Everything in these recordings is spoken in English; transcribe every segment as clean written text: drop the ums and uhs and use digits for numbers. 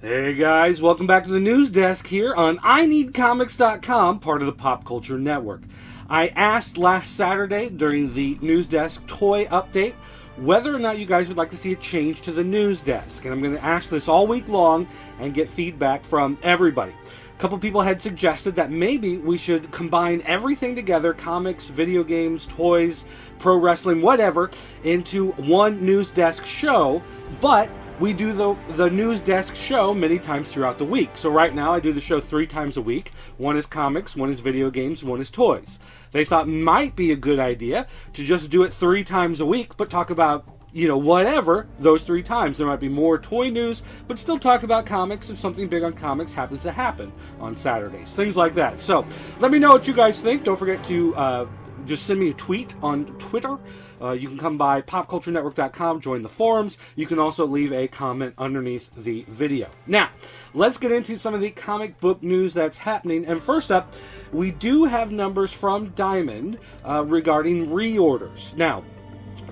Hey guys, welcome back to the news desk here on ineedcomics.com, part of the Pop Culture Network. I asked last Saturday during the news desk toy update whether or not you guys would like to see a change to the news desk. And I'm going to ask this all week long and get feedback from everybody. A couple people had suggested that maybe we should combine everything together, comics, video games, toys, pro wrestling, whatever, into one news desk show, but we do the news desk show many times throughout the week. So right now I do the show 3 times a week. One is comics, one is video games, one is toys. They thought might be a good idea to just do it 3 times a week, but talk about, whatever those 3 times. There might be more toy news, but still talk about comics if something big on comics happens to happen on Saturdays. Things like that. So let me know what you guys think. Don't forget to just send me a tweet on Twitter. You can come by popculturenetwork.com, join the forums. You can also leave a comment underneath the video. Now, let's get into some of the comic book news that's happening. And first up, we do have numbers from Diamond regarding reorders. Now,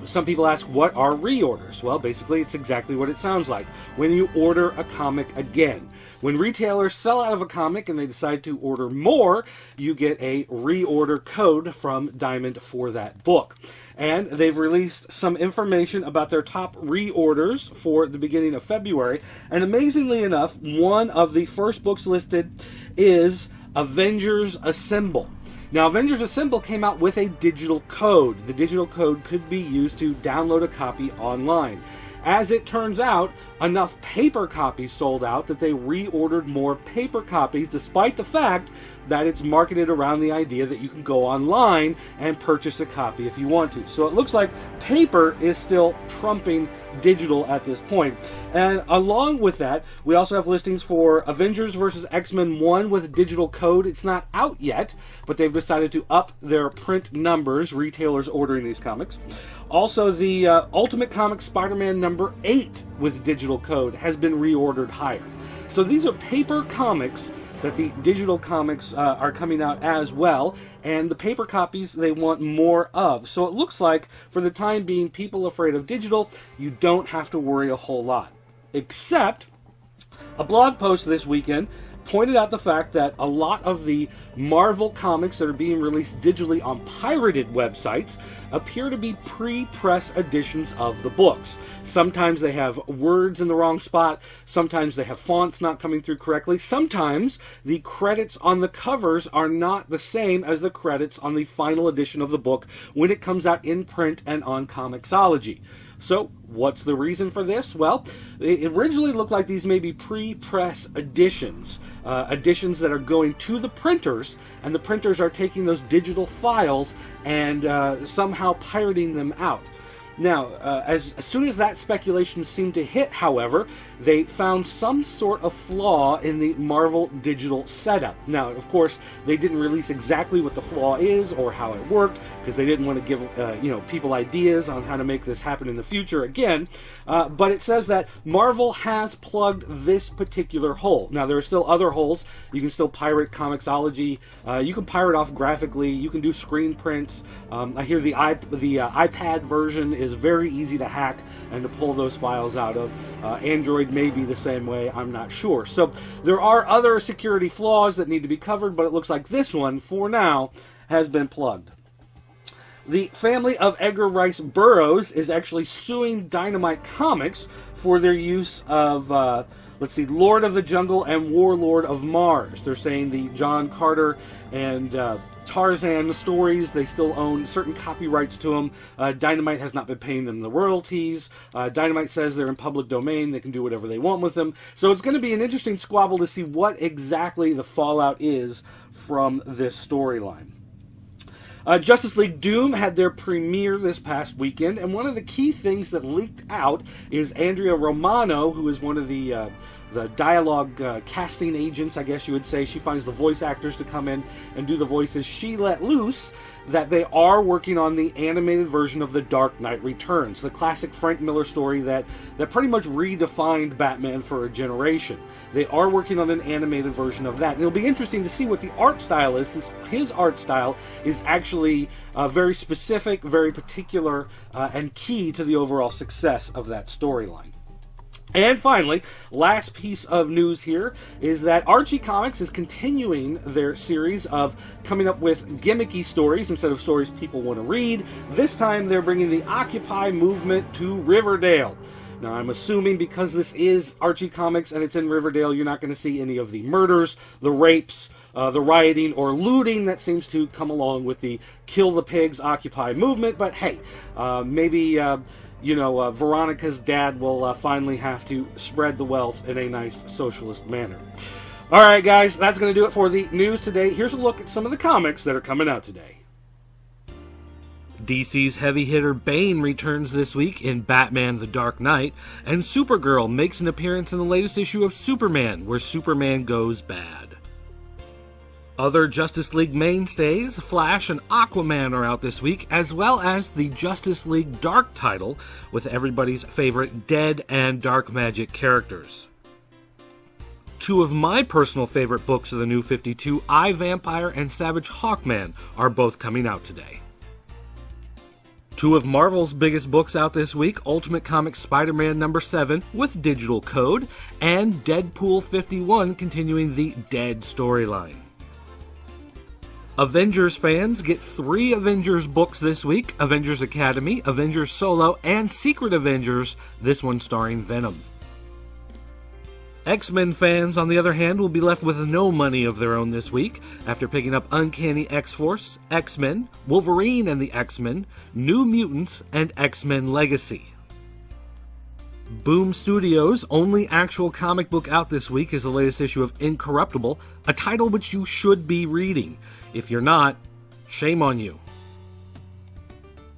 some people ask, what are reorders? Well, basically, it's exactly what it sounds like. When you order a comic again. When retailers sell out of a comic and they decide to order more, you get a reorder code from Diamond for that book. And they've released some information about their top reorders for the beginning of February. And amazingly enough, one of the first books listed is Avengers Assemble. Now, Avengers Assemble came out with a digital code. The digital code could be used to download a copy online. As it turns out, enough paper copies sold out that they reordered more paper copies, despite the fact that it's marketed around the idea that you can go online and purchase a copy if you want to. So it looks like paper is still trumping digital at this point. And along with that, we also have listings for Avengers vs. X-Men 1 with digital code. It's not out yet, but they've decided to up their print numbers, retailers ordering these comics. Also, the Ultimate Comics Spider-Man number 8 with digital code has been reordered higher. So these are paper comics that the digital comics are coming out as well, and the paper copies they want more of. So it looks like, for the time being, people afraid of digital, you don't have to worry a whole lot. Except, a blog post this weekend pointed out the fact that a lot of the Marvel comics that are being released digitally on pirated websites appear to be pre-press editions of the books. Sometimes they have words in the wrong spot, sometimes they have fonts not coming through correctly, sometimes the credits on the covers are not the same as the credits on the final edition of the book when it comes out in print and on Comixology. So, what's the reason for this? Well, it originally looked like these may be pre-press editions. Editions that are going to the printers, and the printers are taking those digital files and somehow pirating them out. Now, as soon as that speculation seemed to hit, however, they found some sort of flaw in the Marvel digital setup. Now, of course, they didn't release exactly what the flaw is or how it worked, because they didn't want to give people ideas on how to make this happen in the future again. But it says that Marvel has plugged this particular hole. Now, there are still other holes. You can still pirate Comixology. You can pirate off graphically. You can do screen prints. I hear the iPad version is very easy to hack and to pull those files out of. Android may be the same way, I'm not sure. So there are other security flaws that need to be covered, but it looks like this one, for now, has been plugged. The family of Edgar Rice Burroughs is actually suing Dynamite Comics for their use of, Lord of the Jungle and Warlord of Mars. They're saying the John Carter and Tarzan stories, they still own certain copyrights to them. Dynamite has not been paying them the royalties. Dynamite says they're in public domain, they can do whatever they want with them. So it's going to be an interesting squabble to see what exactly the fallout is from this storyline. Justice League Doom had their premiere this past weekend, and one of the key things that leaked out is Andrea Romano, who is one of the dialogue casting agents, I guess you would say. She finds the voice actors to come in and do the voices. She let loose that they are working on the animated version of The Dark Knight Returns, the classic Frank Miller story that pretty much redefined Batman for a generation. They are working on an animated version of that. And it'll be interesting to see what the art style is, since his art style is actually very specific, very particular, and key to the overall success of that storyline. And finally, last piece of news here is that Archie Comics is continuing their series of coming up with gimmicky stories instead of stories people want to read. This time they're bringing the Occupy movement to Riverdale. Now, I'm assuming because this is Archie Comics and it's in Riverdale, you're not going to see any of the murders, the rapes, the rioting, or looting that seems to come along with the Kill the Pigs, Occupy movement. But hey, maybe Veronica's dad will finally have to spread the wealth in a nice socialist manner. All right, guys, that's going to do it for the news today. Here's a look at some of the comics that are coming out today. DC's heavy hitter Bane returns this week in Batman the Dark Knight, and Supergirl makes an appearance in the latest issue of Superman, where Superman goes bad. Other Justice League mainstays, Flash and Aquaman, are out this week, as well as the Justice League Dark title, with everybody's favorite Dead and Dark Magic characters. Two of my personal favorite books of the New 52, I, Vampire and Savage Hawkman, are both coming out today. Two of Marvel's biggest books out this week, Ultimate Comics Spider-Man #7 with digital code, and Deadpool 51 continuing the Dead storyline. Avengers fans get 3 Avengers books this week: Avengers Academy, Avengers Solo, and Secret Avengers, this one starring Venom. X-Men fans, on the other hand, will be left with no money of their own this week after picking up Uncanny X-Force, X-Men, Wolverine and the X-Men, New Mutants, and X-Men Legacy. Boom Studios' only actual comic book out this week is the latest issue of Incorruptible, a title which you should be reading. If you're not, shame on you.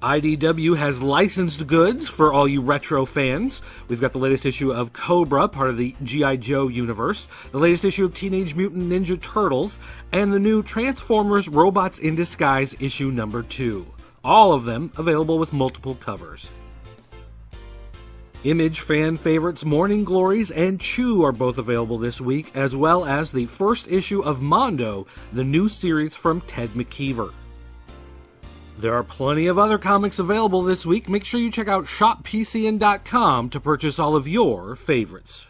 IDW has licensed goods for all you retro fans. We've got the latest issue of Cobra, part of the G.I. Joe universe, the latest issue of Teenage Mutant Ninja Turtles, and the new Transformers Robots in Disguise issue #2. All of them available with multiple covers. Image fan favorites Morning Glories and Chew are both available this week, as well as the first issue of Mondo, the new series from Ted McKeever. There are plenty of other comics available this week. Make sure you check out shoppcn.com to purchase all of your favorites.